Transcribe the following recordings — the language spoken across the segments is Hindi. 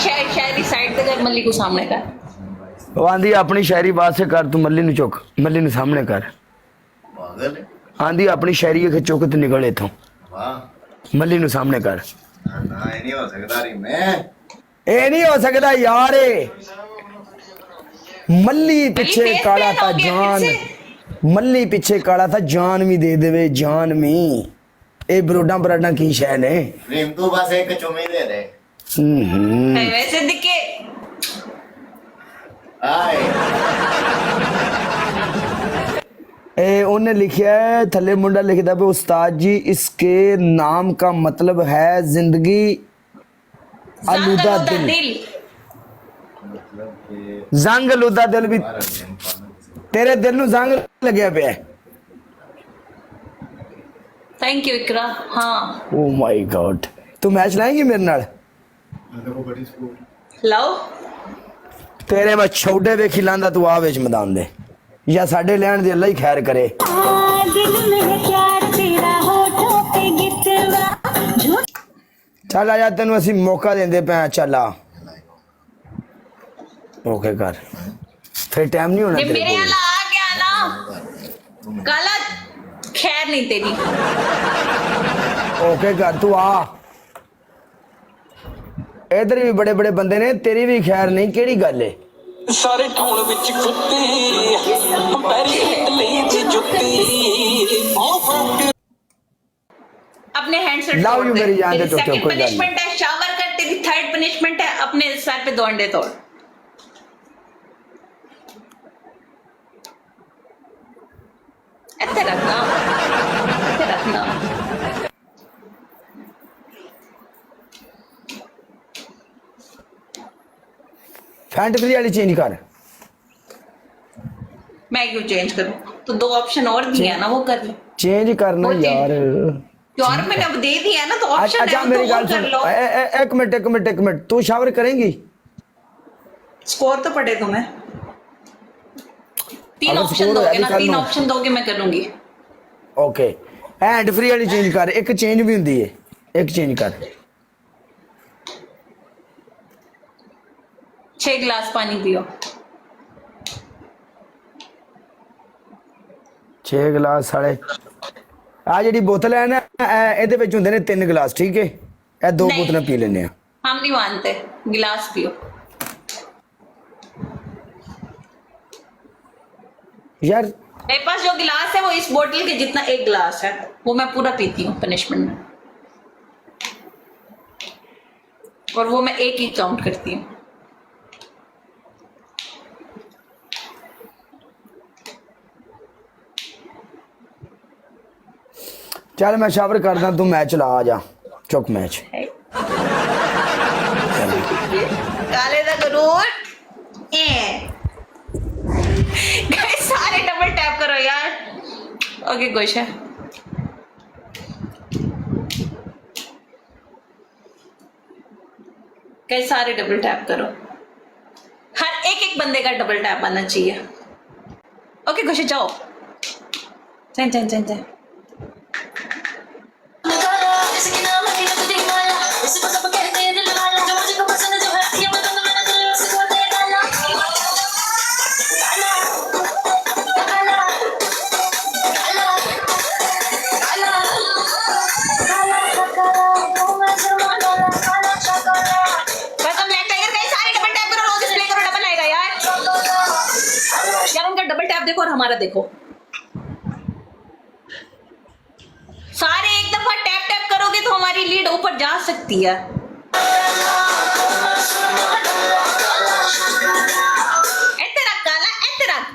शायरी साइड ते कर, मल्ली को सामने कर। वो आंधी अपनी शायरी बात से कर, तू मल्ली नु चुक, मल्ली नु सामने कर। आंधी अपनी शायरी के चुक तो निकल इथों, मल्ली नु सामने कर। ना ये नहीं हो सकता री मैं, ए नहीं हो सकता यार। मल्ली पीछे काला था जान, मल्ली पीछे काला था जान भी दे देवे जान में। ए बरोडा बराडा की शय ने प्रेम तू बस एक चुमी दे दे। वैसे दिखे आए ए उन्हें लिखा है थले मुंडा लिखता पे उस्ताद जी इसके नाम का मतलब है जिंदगी आलूदा दिल। जंग आलूदा दिल भी तेरे दिल नु जंग लगे पे है। थैंक यू इकरा। हाँ ओ माय गॉड, तू मैच लाएंगी मेरे नाल? लाओ तेरे मैं छोटे वे खिलांदा तू आ विच मैदान दे, या साडे लैन दे अल्लाह ही खैर करे। चल आजा तेन असी मौका देंदे पे, चल आ ओके कर, फिर टाइम नहीं होना तेरे मेरे को। यहाँ आ गया ना काला, खैर नहीं तेरी। ओके कर तू आ, इधर भी बड़े बड़े बंदे ने, तेरी भी खैर नहीं, केड़ी गल है? सारे ढोल विच कुत्ती पैरी हिट लई दी जुत्ती अपने हैंड से लाओ यू मेरी जान दे तो सेकंड कोई गल पनिशमेंट है शावर कर, तेरी थर्ड पनिशमेंट है अपने सर पे 2 अंडे तोड़। ऐसे रखना, ऐसे रखना। फैंटेसी वाली चेंज कर। मैं क्यों चेंज करूं? तो 2 ऑप्शन और दिए हैं ना, वो कर लो। चेंज करना वो यार। यार मैंने अब दे दिया है ना, तो ऑप्शन अच्छा है मेरी तो गल वो कर सुन, लो। एक मिनट तू शावर करेंगी? स्कोर तो पढ़े तुम्हें, 3 अगर ऑप्शन score होया दोगे तो ना, कर 3 लो। ऑप्शन दोगे मैं करूंगी। ओके हैंड फ्री वाली चेंज कर, एक चेंज भी हुंदी है, एक चेंज कर। 6 गिलास पानी पियो। 6 गिलास साढ़े आ जी बोतल है ना, ਇਹਦੇ ਵਿੱਚ ਹੁੰਦੇ ਨੇ 3 गिलास, ठीक है? ਇਹ 2 नहीं। बोतलें पी लेने हैं। हम नहीं मानते, गिलास पियो। यार मेरे पास जो गिलास है वो इस बोतल के जितना 1 गिलास है, वो मैं पूरा पीती हूँ पनिशमेंट में, और वो मैं 1 ही काउंट करती हूँ। चल मैं शावर करदा, तू मैच चला, आ जा चुक मैच। काले दा गरूर गाइस, सारे डबल टैप करो यार। ओके खुश है। गाइस सारे डबल टैप करो, हर एक बंदे का डबल टैप आना चाहिए। ओके खुश है, जाओ चल चल चल चल। डबल टैप देखो और हमारा देखो, सारे एक दफा टैप टैप करोगे तो हमारी लीड ऊपर जा सकती है। ऐसे रख काला, ऐसे रख।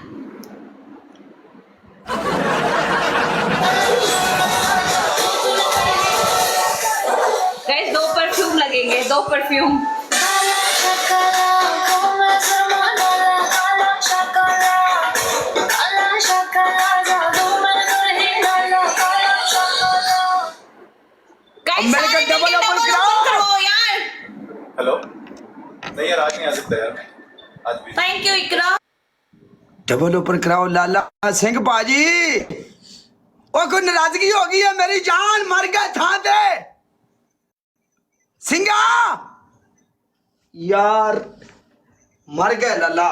गाइस 2 परफ्यूम लगेंगे, 2 परफ्यूम। मैंने कहा डबल ओपन कराओ यार। हेलो नहीं यार, आज नहीं आ सकता यार, आज भी। Thank you Iqra. Double open कराओ लाला सिंह पाजी। ओ कोई नाराजगी हो गई है, मेरी जान मर गया था दे सिंगा। यार मर गए लल्ला।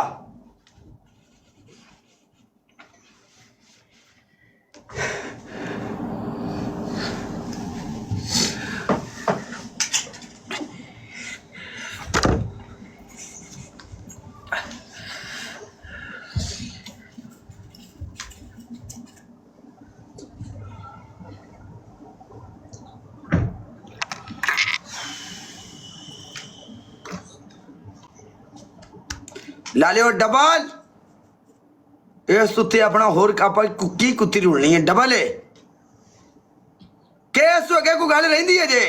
ला लियो डबल। इस उत्ते अपना होर आप की कुत्ती ढूंढनी है डबल है के इस तो अगे कोई गल रही है जे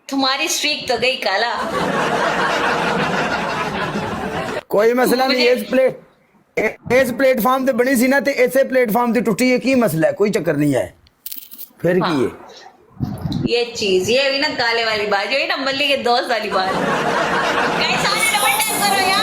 तुम्हारी स्ट्रीक तो गई काला। कोई मसला नहीं। इस प्लेटफॉर्म ते बनी सी ना ते इसे प्लेटफॉर्म ते टुटी है की मसला है कोई चक्कर नहीं है फिर हाँ। की है ये चीज ये हुई ना काले वाली बात, ये हुई ना मल्ली के दोस्त वाली बात। कैसा डबल टैप करो यार।